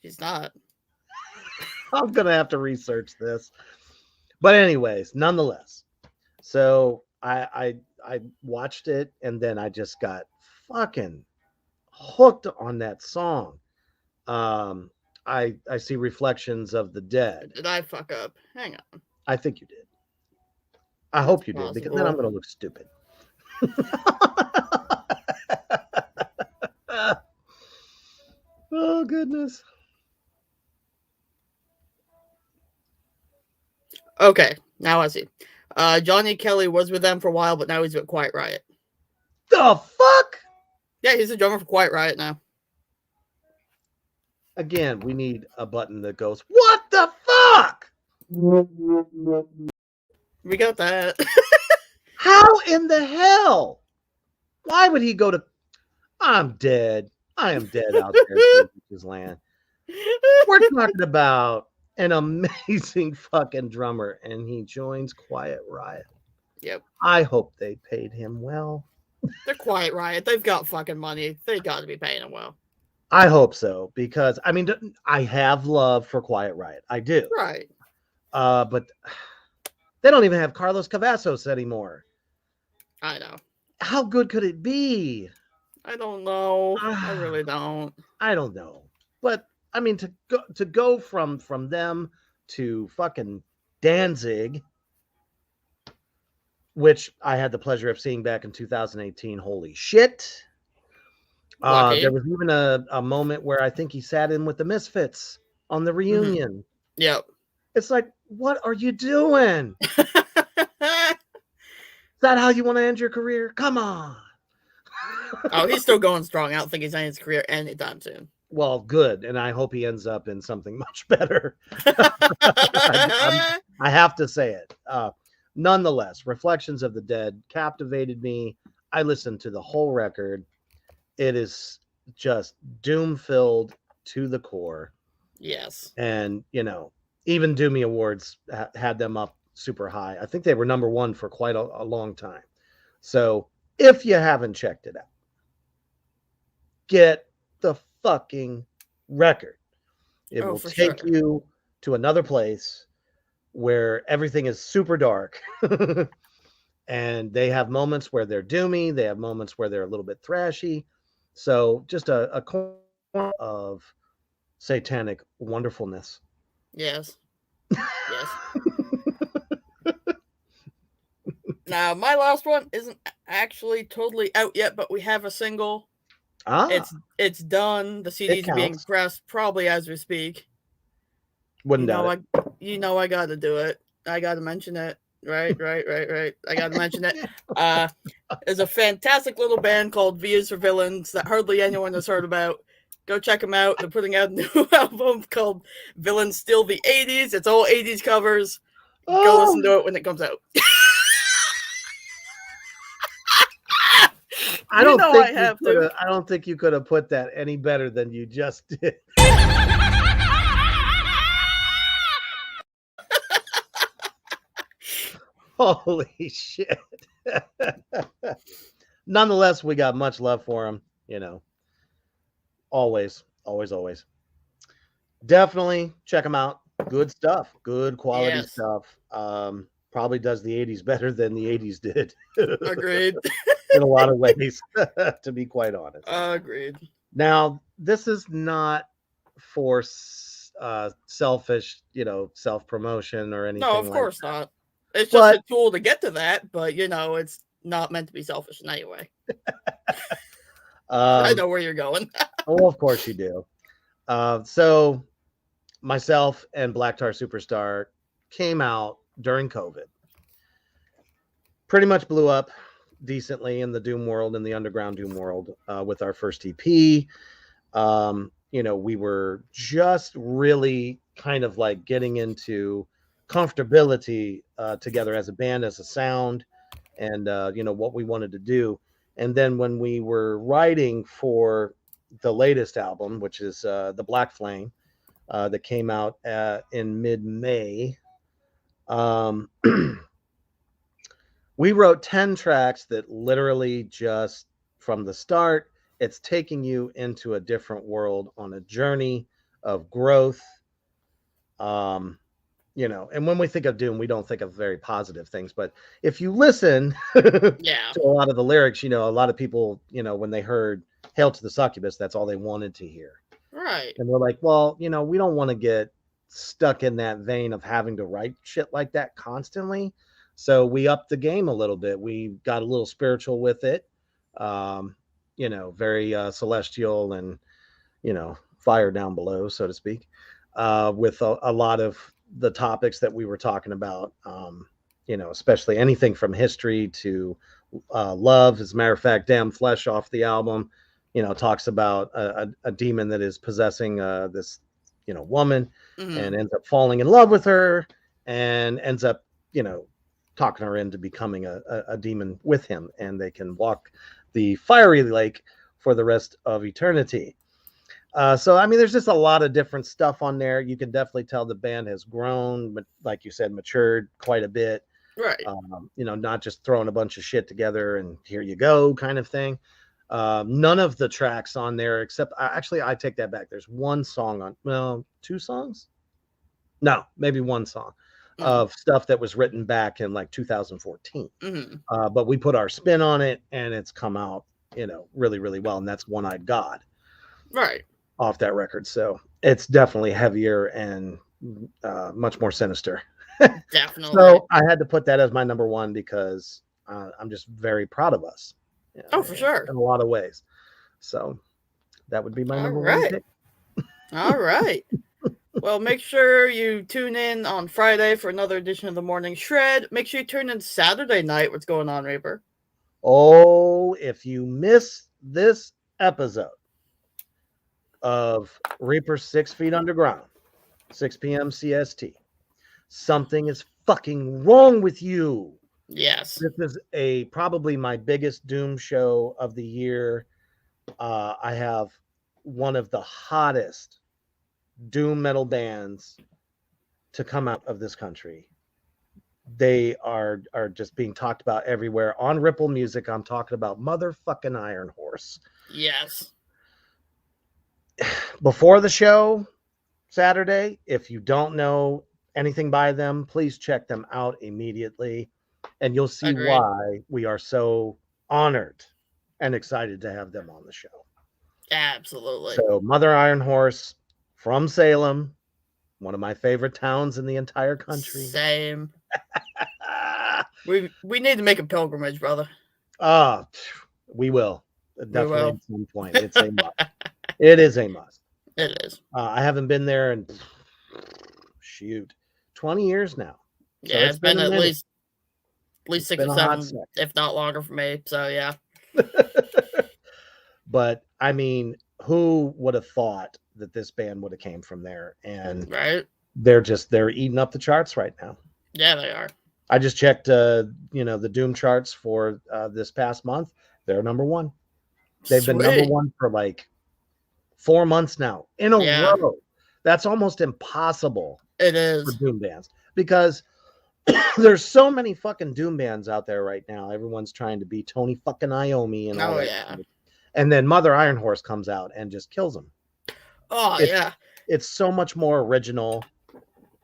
He's not. I'm gonna have to research this. But anyways, nonetheless. So I watched it and then I just got fucking hooked on that song. I see Reflections of the Dead. Did I fuck up? Hang on. I think you did. I hope you did, because then I'm possible. gonna look stupid. Oh goodness. Okay, now I see. Johnny Kelly was with them for a while, but now he's with Quiet Riot. The fuck? Yeah, he's a drummer for Quiet Riot now. Again, we need a button that goes, what the fuck? We got that. How in the hell? Why would he go to? I'm dead. I am dead out there in this land. We're talking about an amazing fucking drummer, and he joins Quiet Riot. Yep. I hope they paid him well. They're Quiet Riot. They've got fucking money. They got to be paying him well. I hope so, because I mean, I have love for Quiet Riot. I do. Right. But they don't even have Carlos Cavazos anymore. I know. how good could it be? I don't know. I really don't. I don't know. But I mean to go from them to fucking Danzig, which I had the pleasure of seeing back in 2018. Holy shit. Lucky. There was even a moment where I think he sat in with the Misfits on the reunion. Yep. It's like, what are you doing? Is that how you want to end your career? Come on. Oh, he's still going strong. I don't think he's ending his career anytime soon. Well, good. And I hope he ends up in something much better. I have to say it. Nonetheless, Reflections of the Dead captivated me. I listened to the whole record. It is just doom-filled to the core. Yes. And, even Doomy Awards had them up super high. I think they were number one for quite a long time. So if you haven't checked it out, get the fucking record. It will take you to another place where everything is super dark. And they have moments where they're doomy. They have moments where they're a little bit thrashy. So just a corner of satanic wonderfulness. Yes. Yes. Now, my last one isn't actually totally out yet, but we have a single. It's done. The CD's being pressed probably as we speak. Wouldn't doubt it. I gotta do it. I gotta mention it. Right. I gotta mention it. There's a fantastic little band called Views for Villains that hardly anyone has heard about. Go check them out. They're putting out a new album called Villains Still the 80s. It's all 80s covers. Go listen to it when it comes out. I don't think you could have put that any better than you just did. Holy shit. Nonetheless, we got much love for him, Always. Definitely check him out. Good stuff. Good quality stuff. Probably does the 80s better than the 80s did. Agreed. In a lot of ways, to be quite honest. Agreed. Now, this is not for selfish, self-promotion or anything. No, of course not. It's just a tool to get to that, but it's not meant to be selfish in any way. I know where you're going. Oh, of course you do. So myself and Black Tar Superstar came out during COVID. Pretty much blew up decently in the Doom world, in the underground Doom world, with our first EP. We were just really kind of like getting into comfortability together as a band, as a sound, and what we wanted to do. And then when we were writing for the latest album, which is the Black Flame, that came out in mid-May, we wrote 10 tracks that literally just from the start, it's taking you into a different world on a journey of growth. And when we think of Doom, we don't think of very positive things. But if you listen to a lot of the lyrics, a lot of people, when they heard Hail to the Succubus, that's all they wanted to hear. Right. And we're like, well, we don't want to get stuck in that vein of having to write shit like that constantly. So we upped the game a little bit. We got a little spiritual with it, very celestial and, fire down below, so to speak, with a lot of the topics that we were talking about, especially anything from history to love. As a matter of fact, Damn Flesh off the album, talks about a demon that is possessing this, woman, and ends up falling in love with her and ends up, talking her into becoming a demon with him, and they can walk the fiery lake for the rest of eternity. So, I mean, there's just a lot of different stuff on there. You can definitely tell the band has grown, but like you said, matured quite a bit. Right. Not just throwing a bunch of shit together and here you go kind of thing. None of the tracks on there, except I take that back. There's one song on, well, two songs? No, maybe one song. of stuff that was written back in like 2014. But we put our spin on it, and it's come out, really, really well. And that's One-Eyed God, right, off that record. So it's definitely heavier and much more sinister. definitely. So I had to put that as my number one because I'm just very proud of us. Oh, for sure. In a lot of ways. So that would be my number one pick. All right. Well, make sure you tune in on Friday for another edition of the Morning Shred. Make sure you tune in Saturday night. What's going on, Reaper? Oh, if you miss this episode of Reaper 6 Feet Underground, 6 p.m. CST, something is fucking wrong with you. Yes. This is probably my biggest Doom show of the year. I have one of the hottest Doom metal bands to come out of this country. They are just being talked about everywhere. On Ripple Music, I'm talking about motherfucking Iron Horse. Yes. Before the show, Saturday, if you don't know anything by them, please check them out immediately. And you'll see why we are so honored and excited to have them on the show. Absolutely. So Mother Iron Horse from Salem, one of my favorite towns in the entire country. Same. We need to make a pilgrimage, brother. We will. Definitely at some point. It's a must. It is a must. It is. I haven't been there in 20 years now. So yeah, it's been at least 6 or 7, if not longer for me. So yeah. But I mean, who would have thought that this band would have came from there? And they're eating up the charts right now. Yeah, they are. I just checked the Doom charts for this past month. They're number one. They've been number one for like 4 months now in a row. That's almost impossible. It is for Doom bands because there's so many fucking Doom bands out there right now. Everyone's trying to be Tony fucking Iommi and all that. Yeah. And then Mother Iron Horse comes out and just kills them. It's so much more original.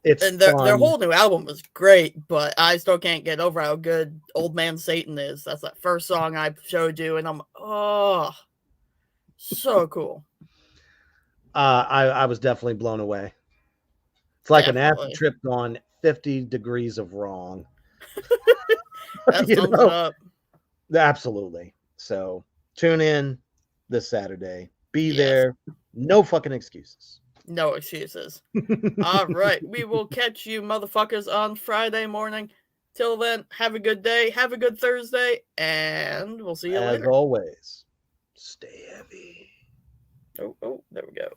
And their whole new album was great, but I still can't get over how good Old Man Satan is. That's that first song I showed you, and I'm so cool. I was definitely blown away. It's like an acid trip gone 50 degrees of wrong. That sums it up. Absolutely. So tune in this Saturday. Be there. No fucking excuses. No excuses. All right. We will catch you motherfuckers on Friday morning. Till then, have a good day. Have a good Thursday. And we'll see you later. As always, stay heavy. Oh, there we go.